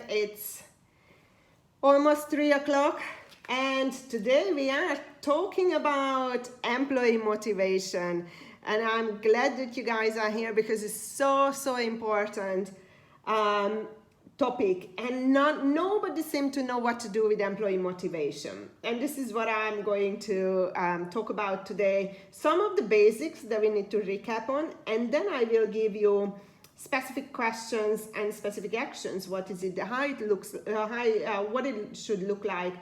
It's almost 3 o'clock, and today we are talking about employee motivation. And I'm glad that you guys are here because it's so important topic, and nobody seems to know what to do with employee motivation. And this is what I'm going to talk about today. Some of the basics that we need to recap on, and then I will give you specific questions and specific actions. What is it? How it looks? What it should look like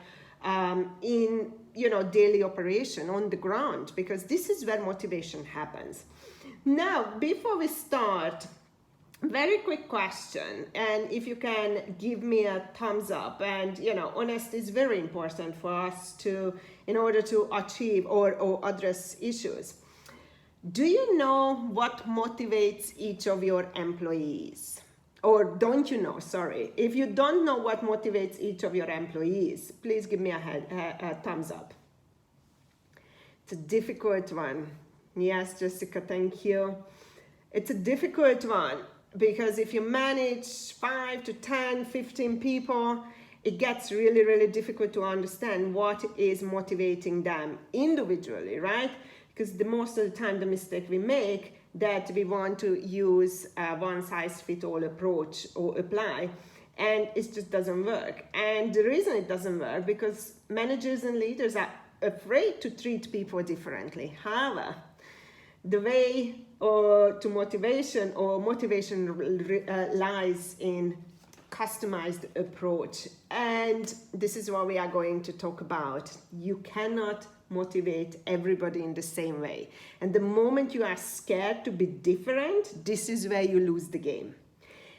in daily operation on the ground, because this is where motivation happens. Now, before we start, very quick question, and if you can give me a thumbs up. And honesty is very important for us in order to achieve or address issues. Do you know what motivates each of your employees? Or don't you know? Sorry. If you don't know what motivates each of your employees, please give me a thumbs up. It's a difficult one. Yes, Jessica, thank you. It's a difficult one because if you manage 5 to 10, 15 people, it gets really difficult to understand what is motivating them individually, right? Because most of the time the mistake we make that we want to use a one-size-fits-all approach or apply, and it just doesn't work. And the reason it doesn't work because managers and leaders are afraid to treat people differently. However, the way to motivation lies in customized approach, and this is what we are going to talk about. You cannot motivate everybody in the same way, and the moment you are scared to be different, this is where you lose the game.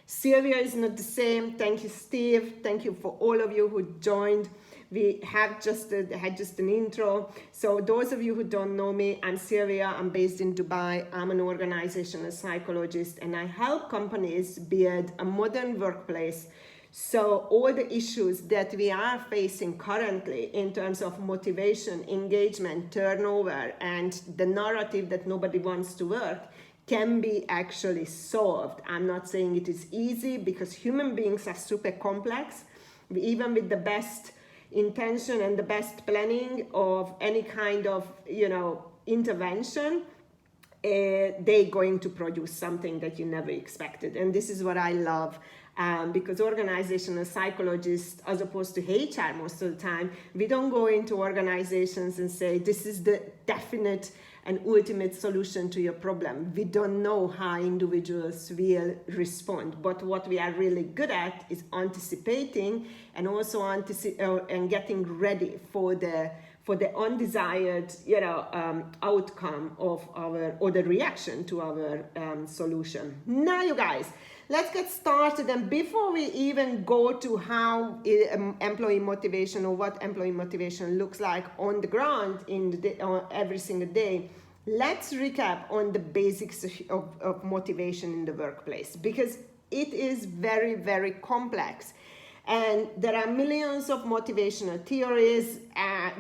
Sylvia is not the same. Thank you, Steve. Thank you for all of you who joined. We had just an intro. So those of you who don't know me, I'm Sylvia. I'm based in Dubai. I'm an organizational psychologist, and I help companies build a modern workplace. So all the issues that we are facing currently in terms of motivation, engagement, turnover, and the narrative that nobody wants to work can be actually solved. I'm not saying it is easy because human beings are super complex. Even with the best intention and the best planning of any kind of intervention, they're going to produce something that you never expected. And this is what I love, because organizational psychologists, as opposed to HR most of the time, we don't go into organizations and say this is the definite and ultimate solution to your problem. We don't know how individuals will respond, but what we are really good at is anticipating and also and getting ready for the undesired outcome of the reaction to our solution. Now, you guys, let's get started. And before we even go to how employee motivation or what employee motivation looks like on the ground every single day, let's recap on the basics of motivation in the workplace, because it is very complex. And there are millions of motivational theories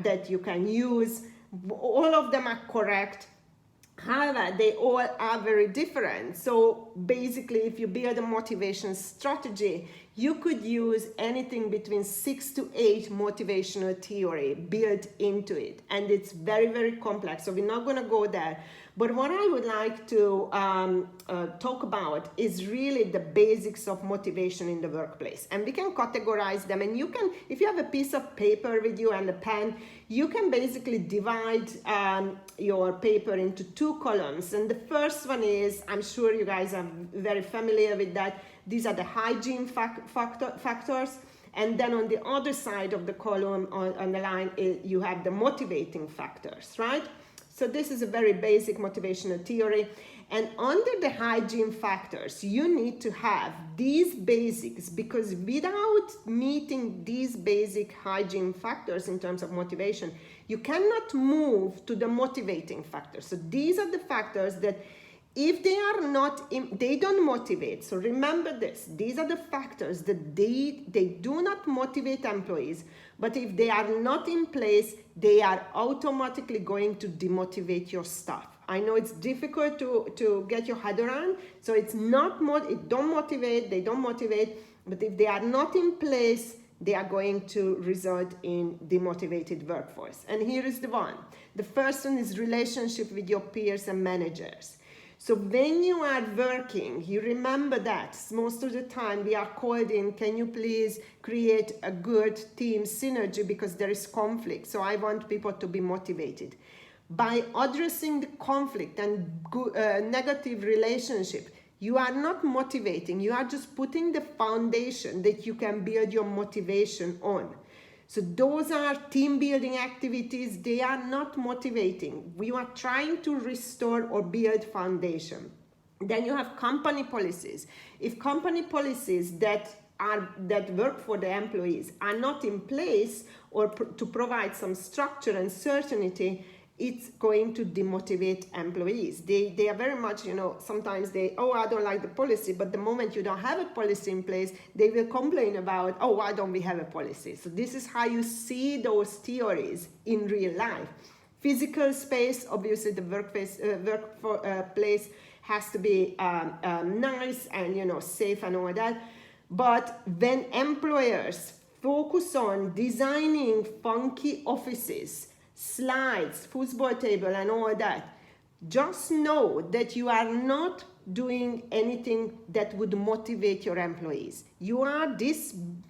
that you can use. All of them are correct. However, they all are very different. So basically, if you build a motivation strategy, you could use anything between 6 to 8 motivational theory built into it. And it's very complex. So we're not going to go there. But what I would like to talk about is really the basics of motivation in the workplace. And we can categorize them. And you can, if you have a piece of paper with you and a pen, you can basically divide your paper into 2 columns. And the first one is, I'm sure you guys are very familiar with that. These are the hygiene factors. And then on the other side of the column on the line, you have the motivating factors, right? So this is a very basic motivational theory. And under the hygiene factors, you need to have these basics, because without meeting these basic hygiene factors in terms of motivation, you cannot move to the motivating factors. So these are the factors that if they are not, they don't motivate. So remember this, these are the factors that they do not motivate employees, but if they are not in place, they are automatically going to demotivate your staff. I know it's difficult to get your head around. So it's not, they don't motivate, But if they are not in place, they are going to result in demotivated workforce. And here is the one. The first one is relationship with your peers and managers. So when you are working, you remember that most of the time we are called in, can you please create a good team synergy because there is conflict. So I want people to be motivated. By addressing the conflict and negative relationship, you are not motivating, you are just putting the foundation that you can build your motivation on. So those are team building activities, they are not motivating. We are trying to restore or build foundation. Then you have company policies. If company policies that work for the employees are not in place or to provide some structure and certainty, it's going to demotivate employees. They are very much, sometimes I don't like the policy, but the moment you don't have a policy in place, they will complain about, why don't we have a policy? So this is how you see those theories in real life. Physical space, obviously the workplace has to be nice and, safe and all that. But when employers focus on designing funky offices, slides, football table and all that, just know that you are not doing anything that would motivate your employees. You are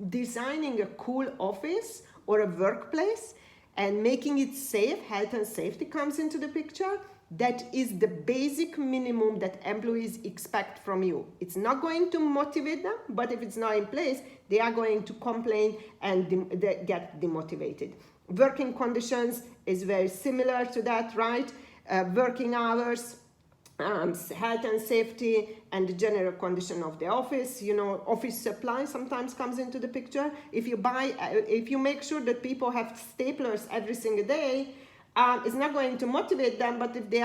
designing a cool office or a workplace and making it safe. Health and safety comes into the picture. That is the basic minimum that employees expect from you. It's not going to motivate them, but if it's not in place, they are going to complain and get demotivated. Working conditions is very similar to that, right? Working hours, health and safety, and the general condition of the office. Office supply sometimes comes into the picture. If you make sure that people have staplers every single day, it's not going to motivate them, but if they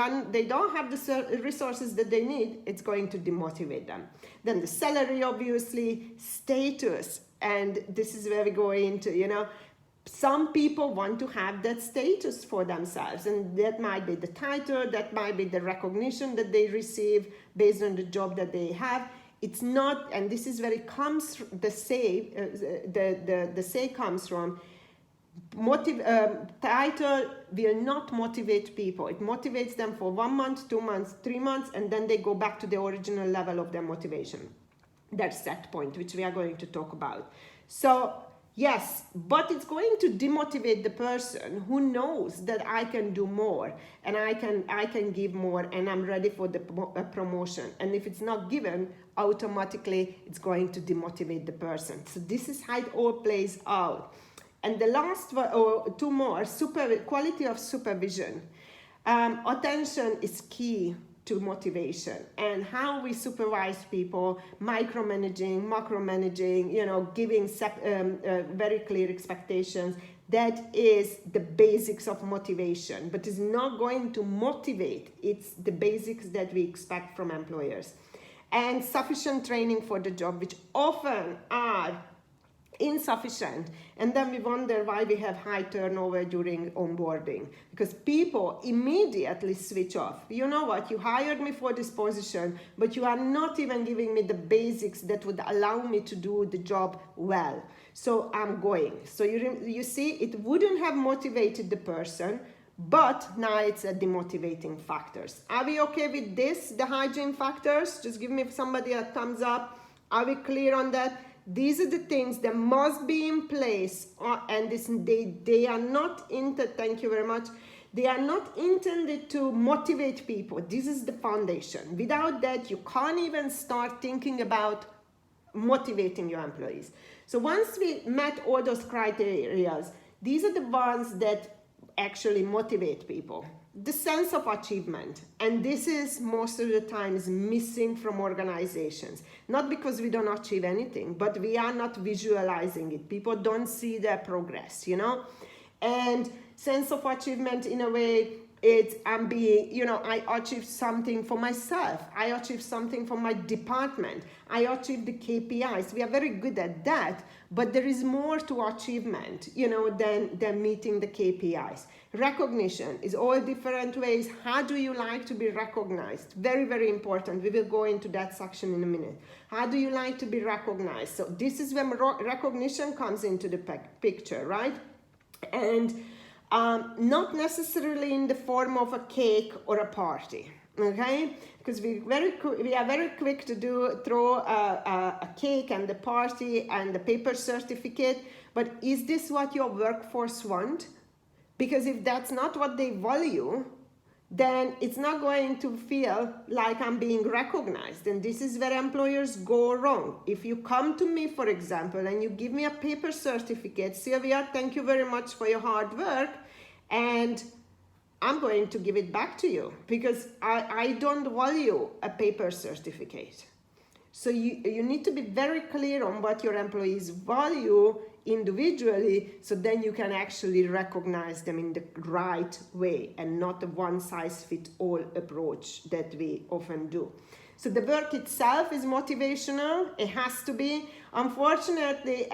don't have the resources that they need, it's going to demotivate them. Then the salary, obviously, status, and this is where we go into, some people want to have that status for themselves, and that might be the title, that might be the recognition that they receive based on the job that they have. It's not, and this is where it comes, the say comes from, title will not motivate people. It motivates them for 1 month, 2 months, 3 months, and then they go back to the original level of their motivation. That's that point, which we are going to talk about. So, yes, but it's going to demotivate the person who knows that I can do more and I can give more and I'm ready for the promotion. And if it's not given, automatically it's going to demotivate the person. So this is how it all plays out. And the last two more, quality of supervision. Attention is key to motivation, and how we supervise people, micromanaging, macromanaging, giving very clear expectations. That is the basics of motivation, but it's not going to motivate. It's the basics that we expect from employers. And sufficient training for the job, which often are insufficient, and then we wonder why we have high turnover during onboarding, because people immediately switch off. You know what, you hired me for this position, but you are not even giving me the basics that would allow me to do the job well, so I'm going. So you see, it wouldn't have motivated the person, but now it's a demotivating factors. Are we okay with this, the hygiene factors? Just give me somebody a thumbs up. Are we clear on that? These are the things that must be in place, and they are not thank you very much. They are not intended to motivate people. This is the foundation. Without that, you can't even start thinking about motivating your employees. So once we met all those criteria, these are the ones that actually motivate people. The sense of achievement, and this is most of the time is missing from organizations, not because we don't achieve anything, but we are not visualizing it. People don't see their progress, and sense of achievement in a way I'm being, you know, I achieved something for myself. I achieved something for my department. I achieved the KPIs. We are very good at that, but there is more to achievement, you know, than meeting the KPIs. Recognition is all different ways. How do you like to be recognized? Very, very important. We will go into that section in a minute. How do you like to be recognized? So this is when recognition comes into the picture, right? And not necessarily in the form of a cake or a party, okay? Because we are very quick to throw a cake and the party and the paper certificate, but is this what your workforce want? Because if that's not what they value, then it's not going to feel like I'm being recognized. And this is where employers go wrong. If you come to me, for example, and you give me a paper certificate, Sylvia, thank you very much for your hard work, and I'm going to give it back to you because I don't value a paper certificate. So you need to be very clear on what your employees value individually, so then you can actually recognize them in the right way and not a one-size-fits-all approach that we often do. So the work itself is motivational. It has to be. Unfortunately,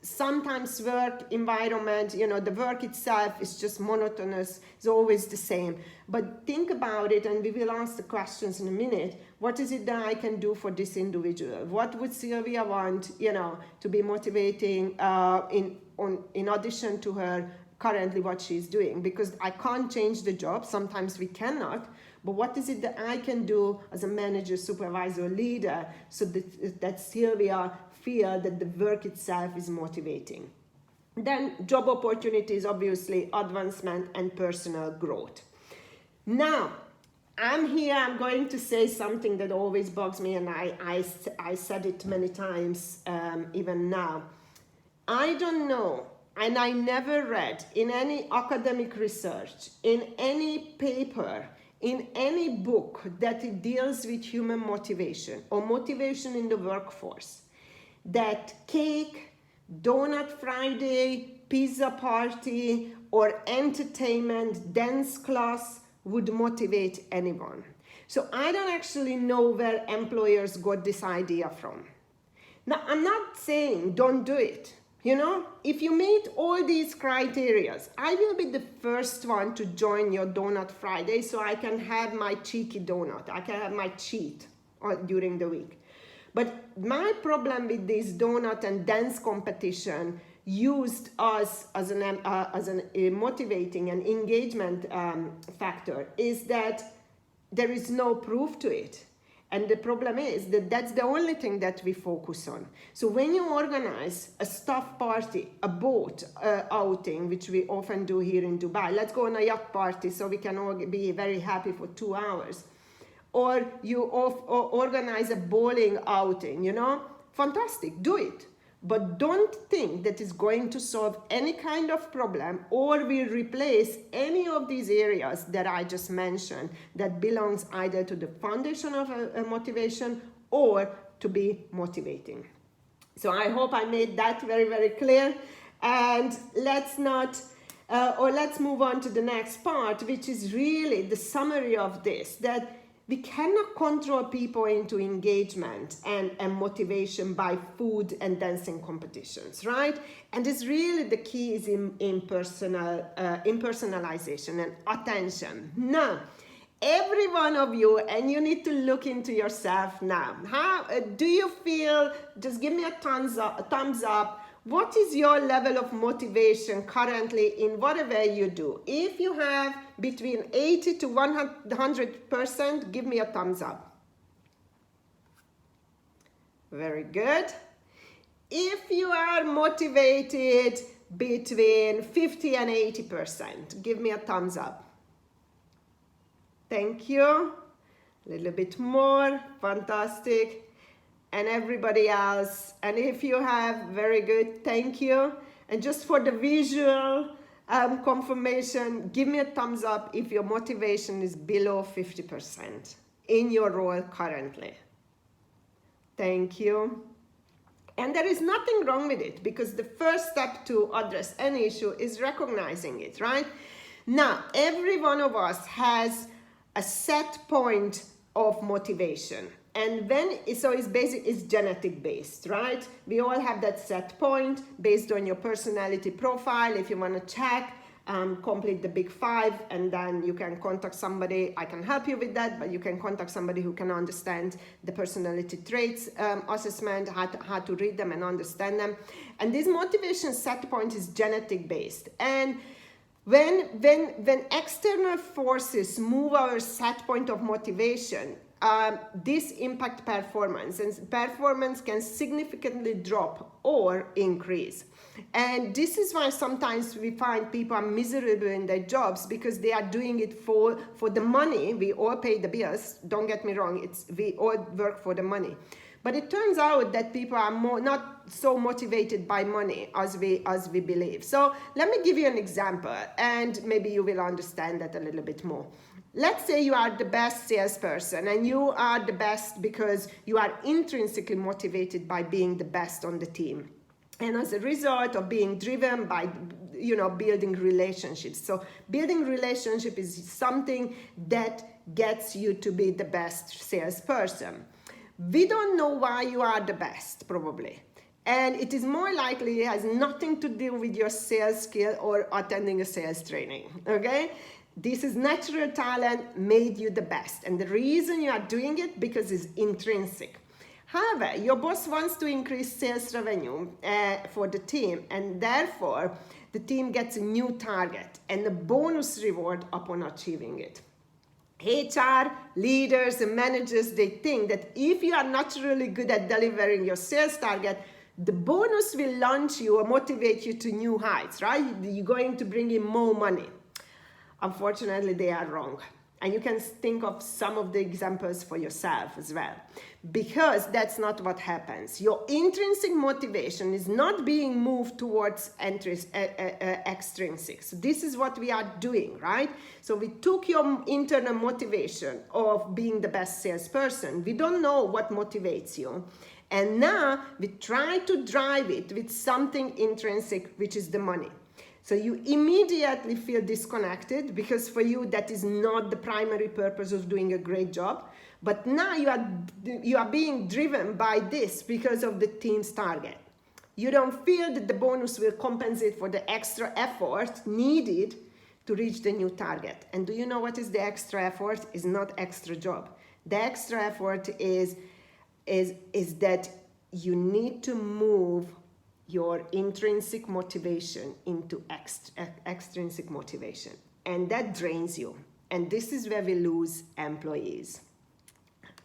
sometimes work environment, you know, the work itself is just monotonous. It's always the same. But think about it, and we will ask the questions in a minute. What is it that I can do for this individual? What would Sylvia want, you know, to be motivating in addition to her currently what she's doing? Because I can't change the job. Sometimes we cannot. But what is it that I can do as a manager, supervisor, leader, so that Sylvia feel that the work itself is motivating? Then job opportunities, obviously, advancement and personal growth. Now, I'm going to say something that always bugs me, and I said it many times, even now. I don't know, and I never read in any academic research, in any paper, in any book that it deals with human motivation or motivation in the workforce, that cake, donut Friday, pizza party, or entertainment, dance class would motivate anyone. So I don't actually know where employers got this idea from. Now, I'm not saying don't do it. You know, if you meet all these criteria, I will be the first one to join your Donut Friday so I can have my cheeky donut. I can have my cheat during the week. But my problem with this donut and dance competition used as a motivating and engagement factor is that there is no proof to it. And the problem is that that's the only thing that we focus on. So when you organize a staff party, a boat outing, which we often do here in Dubai, let's go on a yacht party so we can all be very happy for 2 hours. Or you organize a bowling outing, you know, fantastic, do it. But don't think that it's going to solve any kind of problem or will replace any of these areas that I just mentioned that belongs either to the foundation of a motivation or to be motivating. So I hope I made that very, very clear. And let's move on to the next part, which is really the summary of this, that we cannot control people into engagement and motivation by food and dancing competitions, right? And it's really the key is in personalization and attention. Now, every one of you, and you need to look into yourself now. How do you feel? Just give me a thumbs up. What is your level of motivation currently in whatever you do? If you have between 80 to 100%, give me a thumbs up. Very good. If you are motivated between 50 and 80%, give me a thumbs up. Thank you. A little bit more. Fantastic. And everybody else, and if you have, very good, thank you. And just for the visual confirmation, give me a thumbs up if your motivation is below 50% in your role currently. Thank you. And there is nothing wrong with it, because the first step to address any issue is recognizing it, right? Now, every one of us has a set point of motivation. And so it's genetic based, right? We all have that set point based on your personality profile. If you want to check, complete the big 5, and then you can contact somebody. I can help you with that, but you can contact somebody who can understand the personality traits assessment, how to read them and understand them. And this motivation set point is genetic based. And when external forces move our set point of motivation, this impact performance, and performance can significantly drop or increase. And this is why sometimes we find people are miserable in their jobs, because they are doing it for the money. We all pay the bills, don't get me wrong, we all work for the money. But it turns out that people are not so motivated by money as we believe. So let me give you an example, and maybe you will understand that a little bit more. Let's say you are the best salesperson, and you are the best because you are intrinsically motivated by being the best on the team. And as a result of being driven by, building relationships. So building relationship is something that gets you to be the best salesperson. We don't know why you are the best, probably. And it is more likely it has nothing to do with your sales skill or attending a sales training, okay? This is natural talent made you the best. And the reason you are doing it, because it's intrinsic. However, your boss wants to increase sales revenue for the team, and therefore the team gets a new target and a bonus reward upon achieving it. HR, leaders, and managers, they think that if you are naturally good at delivering your sales target, the bonus will launch you or motivate you to new heights, right? You're going to bring in more money. Unfortunately, they are wrong. And you can think of some of the examples for yourself as well, because that's not what happens. Your intrinsic motivation is not being moved towards extrinsic. So this is what we are doing, right? So we took your internal motivation of being the best salesperson. We don't know what motivates you. And now we try to drive it with something intrinsic, which is the money. So you immediately feel disconnected, because for you that is not the primary purpose of doing a great job. But now you are being driven by this because of the team's target. You don't feel that the bonus will compensate for the extra effort needed to reach the new target. And do you know what is the extra effort? It's not extra job. The extra effort is that you need to move your intrinsic motivation into extrinsic motivation, and that drains you. And this is where we lose employees.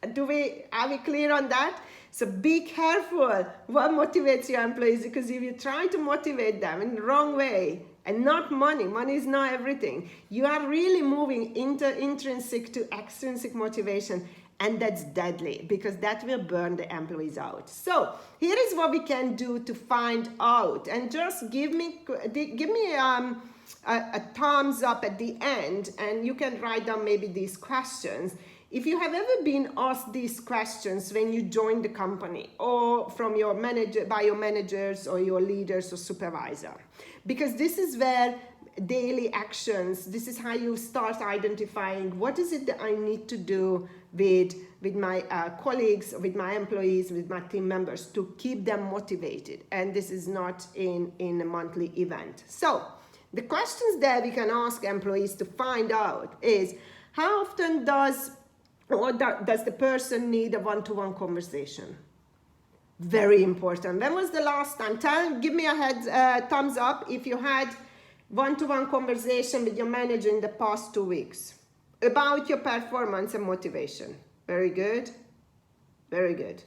Are we clear on that? So be careful what motivates your employees, because if you try to motivate them in the wrong way, and not money is not everything, you are really moving intrinsic to extrinsic motivation. And that's deadly, because that will burn the employees out. So here is what we can do to find out. And just give me a thumbs up at the end, and you can write down maybe these questions. If you have ever been asked these questions when you join the company, or from your manager, by your managers or your leaders or supervisor, because this is where daily actions, this is how you start identifying what is it that I need to do with my colleagues, with my employees, with my team members to keep them motivated. And this is not in a monthly event. So the questions that we can ask employees to find out is, how often does the person need a one-to-one conversation? Very important. When was the last time? Give me a thumbs up if you had one-to-one conversation with your manager in the past 2 weeks about your performance and motivation. Very good. Very good.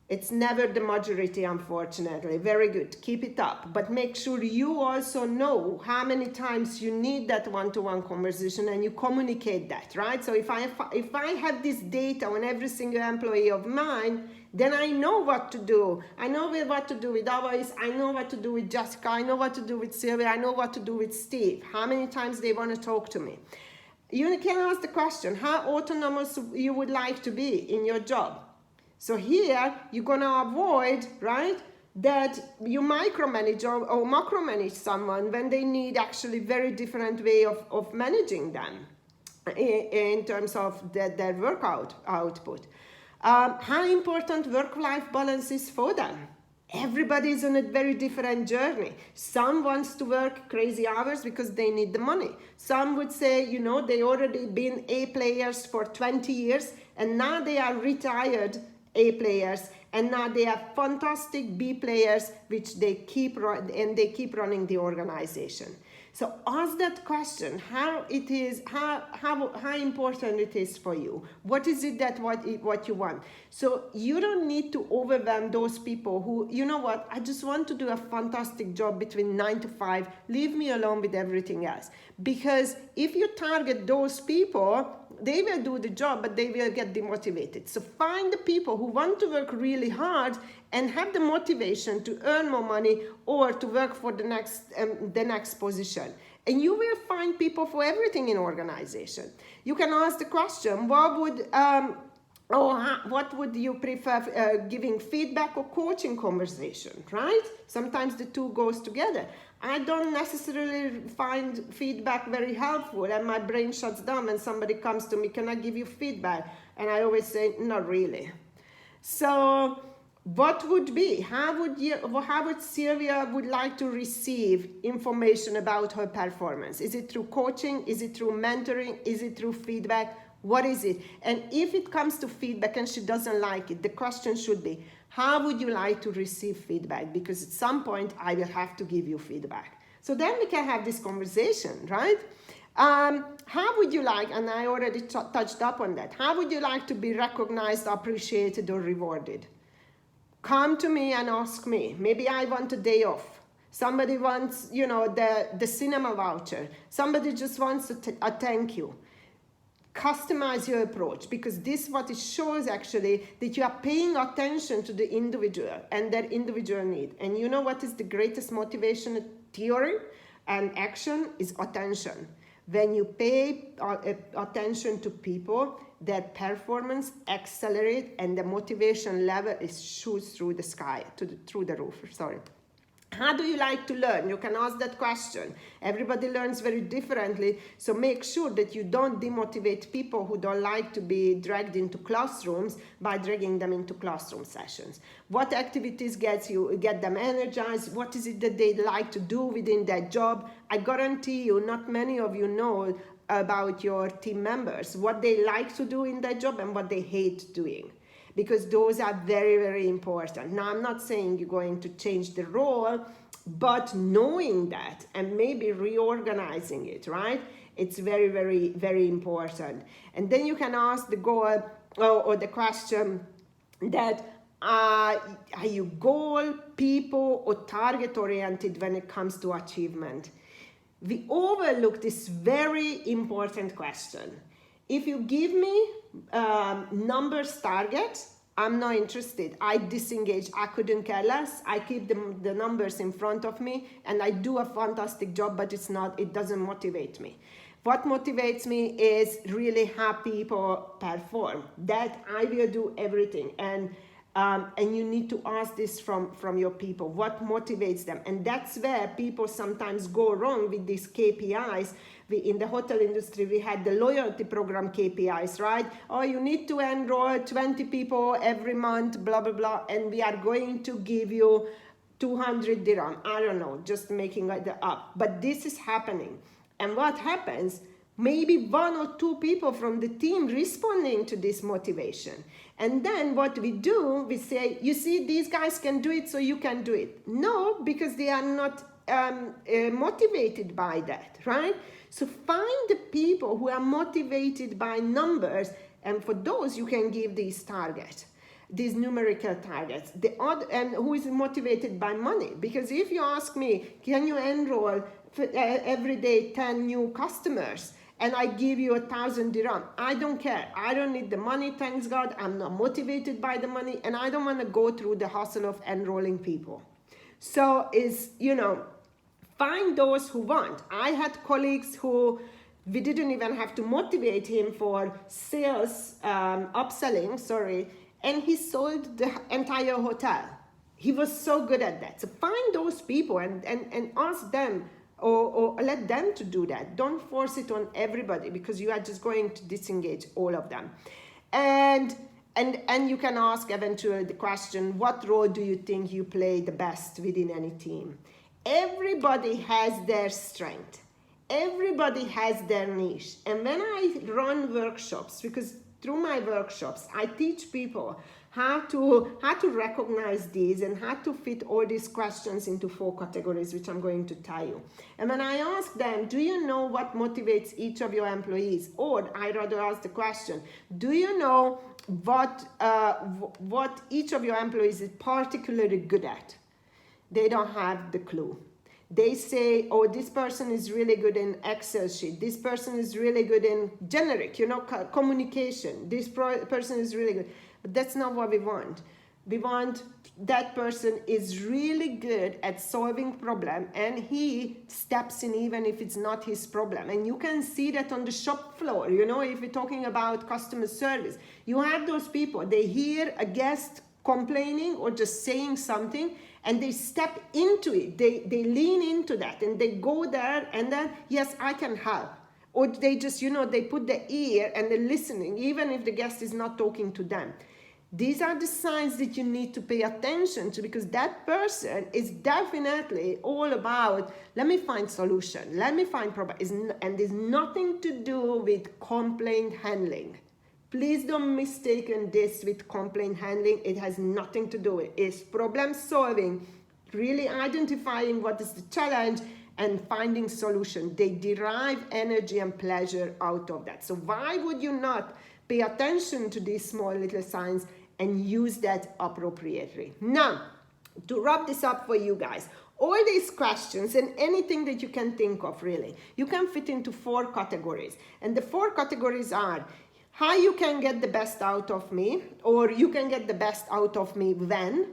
It's never the majority, unfortunately. Very good. Keep it up. But make sure you also know how many times you need that one-to-one conversation, and you communicate that, right? So if I have this data on every single employee of mine, then I know what to do. I know what to do with Alois. I know what to do with Jessica. I know what to do with Sylvia. I know what to do with Steve. How many times they want to talk to me. You can ask the question, how autonomous you would like to be in your job. So here, you're going to avoid, right, that you micromanage or macromanage someone when they need actually very different way of managing them in terms of their workout output. How important work-life balance is for them. Everybody is on a very different journey. Some wants to work crazy hours because they need the money. Some would say, you know, they already been A players for 20 years and now they are retired A players and now they are fantastic B players which they keep running the organization. So ask that question, how important it is for you. What is it that what you want? So you don't need to overwhelm those people who, you know what, I just want to do a fantastic job between 9 to 5, leave me alone with everything else. Because if you target those people, they will do the job, but they will get demotivated. So find the people who want to work really hard and have the motivation to earn more money or to work for the next position. And you will find people for everything in organization. You can ask the question, what would you prefer, giving feedback or coaching conversation, right? Sometimes the two goes together. I don't necessarily find feedback very helpful and my brain shuts down when somebody comes to me, can I give you feedback? And I always say, not really. So what would be, how would Sylvia would like to receive information about her performance? Is it through coaching? Is it through mentoring? Is it through feedback? What is it? And if it comes to feedback and she doesn't like it, the question should be, how would you like to receive feedback? Because at some point I will have to give you feedback. So then we can have this conversation, right? How would you like, and I already touched up on that, how would you like to be recognized, appreciated, or rewarded? Come to me and ask me. Maybe I want a day off. Somebody wants, you know, the cinema voucher. Somebody just wants a thank you. Customize your approach, because this what it shows actually that you are paying attention to the individual and their individual need. And you know what is the greatest motivation theory and action is attention. When you pay attention to people, their performance accelerate and the motivation level is shoots through the sky, through the roof, sorry. How do you like to learn? You can ask that question. Everybody learns very differently, so make sure that you don't demotivate people who don't like to be dragged into classrooms by dragging them into classroom sessions. What activities get them energized? What is it that they like to do within their job? I guarantee you, not many of you know about your team members, what they like to do in their job and what they hate doing. Because those are very, very important. Now, I'm not saying you're going to change the role, but knowing that and maybe reorganizing it, right? It's very, very, very important. And then you can ask the goal or the question that are you goal, people, or target oriented when it comes to achievement? We overlook this very important question. If you give me numbers targets, I'm not interested. I disengage. I couldn't care less. I keep the numbers in front of me and I do a fantastic job, but it doesn't motivate me. What motivates me is really how people perform. That I will do everything. And you need to ask this from your people. What motivates them? And that's where people sometimes go wrong with these KPIs. In the hotel industry, we had the loyalty program KPIs, right? Oh, you need to enroll 20 people every month, blah, blah, blah. And we are going to give you 200 dirham. I don't know, just making it up. But this is happening. And what happens? Maybe one or two people from the team responding to this motivation. And then what we do, we say, you see, these guys can do it, so you can do it. No, because they are not motivated by that, right? So find the people who are motivated by numbers, and for those you can give these targets, these numerical targets. And who is motivated by money? Because if you ask me, can you enroll every day 10 new customers? And I give you 1,000 dirham. I don't care. I don't need the money, thanks God. I'm not motivated by the money, and I don't want to go through the hustle of enrolling people. So find those who want. I had colleagues who we didn't even have to motivate him for sales, upselling, and he sold the entire hotel. He was so good at that. So find those people and ask them, or let them to do that. Don't force it on everybody, because you are just going to disengage all of them. And you can ask eventually the question, what role do you think you play the best within any team? Everybody has their strength. Everybody has their niche. And when I run workshops, because through my workshops, I teach people how to recognize these and how to fit all these questions into 4 categories, which I'm going to tell you. And when I ask them, do you know what motivates each of your employees? Or I rather ask the question, do you know what each of your employees is particularly good at? They don't have the clue. They say, oh, this person is really good in Excel sheet. This person is really good in generic, communication. This person is really good. But that's not what we want. We want that person is really good at solving problem, and he steps in even if it's not his problem. And you can see that on the shop floor, if we're talking about customer service. You have those people, they hear a guest complaining or just saying something, and they step into it. They lean into that, and they go there, and then, yes, I can help. Or they just, they put the ear and they're listening, even if the guest is not talking to them. These are the signs that you need to pay attention to, because that person is definitely all about, let me find solution, let me find problem, and there's nothing to do with complaint handling. Please don't mistake this with complaint handling. It has nothing to do with it. It's problem solving, really identifying what is the challenge and finding solution. They derive energy and pleasure out of that. So why would you not pay attention to these small little signs and use that appropriately? Now, to wrap this up for you guys, all these questions and anything that you can think of, really, you can fit into 4 categories. And the 4 categories are how you can get the best out of me, or you can get the best out of me when,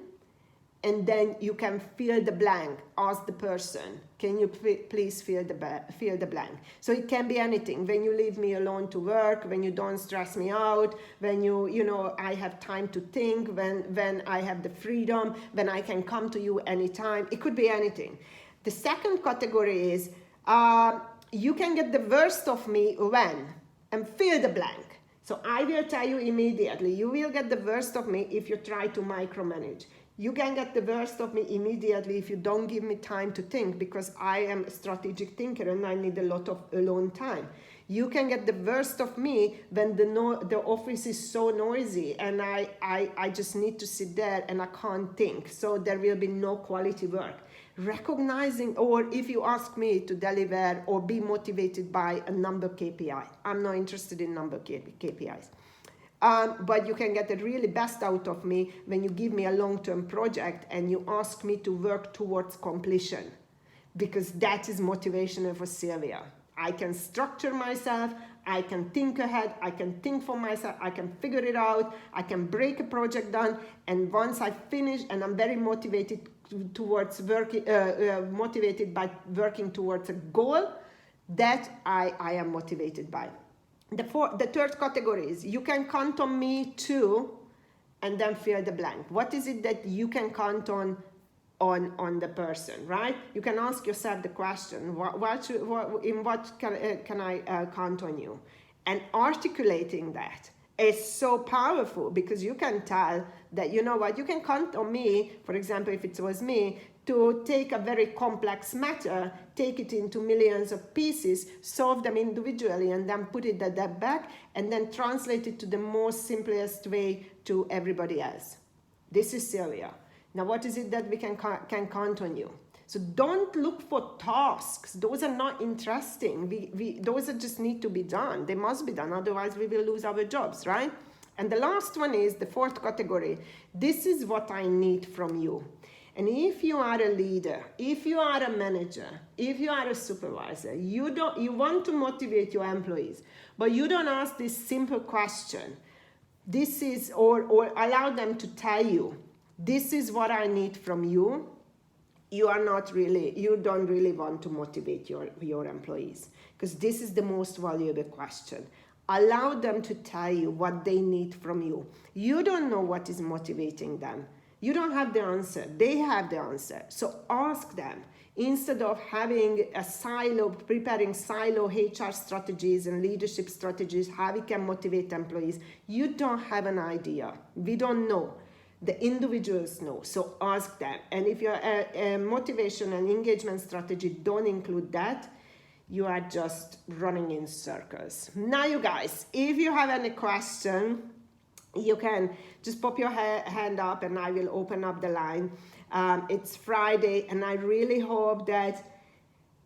and then you can fill the blank. Ask the person, can you please fill the blank? So it can be anything. When you leave me alone to work, when you don't stress me out, when I have time to think, when I have the freedom, when I can come to you anytime. It could be anything. The second category is you can get the worst of me when, and fill the blank. So I will tell you immediately, you will get the worst of me if you try to micromanage. You can get the worst of me immediately if you don't give me time to think, because I am a strategic thinker and I need a lot of alone time. You can get the worst of me when the office is so noisy and I just need to sit there and I can't think. So there will be no quality work. Recognizing, or if you ask me to deliver or be motivated by a number KPI, I'm not interested in number KPIs. But you can get the really best out of me when you give me a long-term project and you ask me to work towards completion, because that is motivational for Sylvia. I can structure myself, I can think ahead, I can think for myself, I can figure it out, I can break a project down, and once I finish and I'm very motivated towards working, motivated by working towards a goal, that I am motivated by. The third category is you can count on me too, and then fill the blank. What is it that you can count on the person, right? You can ask yourself the question, in what can I count on you? And articulating that is so powerful, because you can tell that, you know what, you can count on me, for example, if it was me, to take a very complex matter, take it into millions of pieces, solve them individually, and then put it at that back, and then translate it to the most simplest way to everybody else. This is Sylvia. Now, what is it that we can count on you? So don't look for tasks. Those are not interesting. Those are just need to be done. They must be done. Otherwise, we will lose our jobs, right? And the last one is the fourth category. This is what I need from you. And if you are a leader, if you are a manager, if you are a supervisor, you want to motivate your employees, but you don't ask this simple question. This is, or allow them to tell you, this is what I need from you. You don't really want to motivate your employees, because this is the most valuable question. Allow them to tell you what they need from you. You don't know what is motivating them. You don't have the answer. They have the answer. So ask them. Instead of having a silo, preparing silo HR strategies and leadership strategies, how we can motivate employees, you don't have an idea. We don't know. The individuals know. So ask them. And if your motivation and engagement strategy don't include that, you are just running in circles. Now, you guys, if you have any question, you can just pop your hand up and I will open up the line. It's Friday, and I really hope that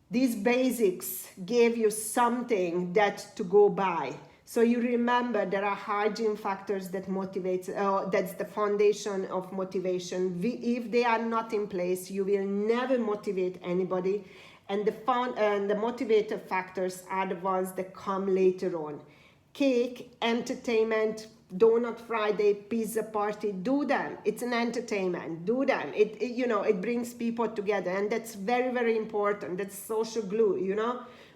these basics gave you something that to go by. So you remember there are hygiene factors that motivate, that's the foundation of motivation. If they are not in place, you will never motivate anybody. And the motivator factors are the ones that come later on. Cake, entertainment, donut Friday, pizza party, do them. It's an entertainment. Do them. It brings people together, and that's very, very important. That's social glue,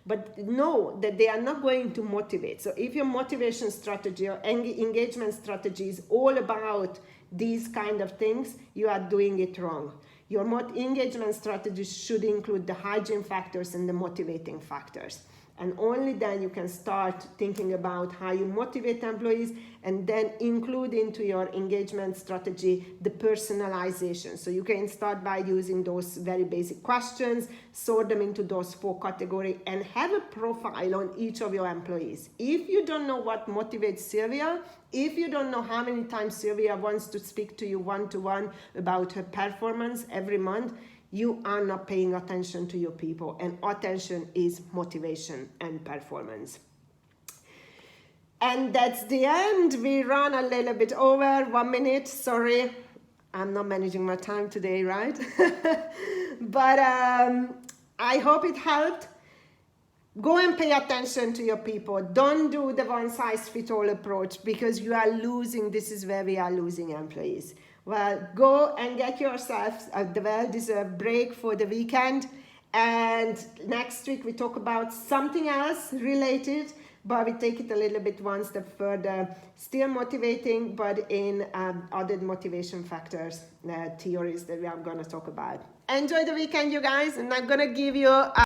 But know that they are not going to motivate. So if your motivation strategy or engagement strategy is all about these kind of things, you are doing it wrong. Your engagement strategy should include the hygiene factors and the motivating factors. And only then you can start thinking about how you motivate employees, and then include into your engagement strategy the personalization. So you can start by using those very basic questions, sort them into those 4 categories, and have a profile on each of your employees. If you don't know what motivates Sylvia, if you don't know how many times Sylvia wants to speak to you one-to-one about her performance every month, you are not paying attention to your people, and attention is motivation and performance. And that's the end. We ran a little bit over 1 minute. Sorry, I'm not managing my time today, right? But I hope it helped. Go and pay attention to your people. Don't do the one-size-fits-all approach, because you are losing. This is where we are losing employees. Well, go and get yourself a well-deserved break for the weekend. And next week we talk about something else related, but we take it a little bit one step further. Still motivating, but in other motivation factors, theories that we are going to talk about. Enjoy the weekend, you guys. And I'm going to give you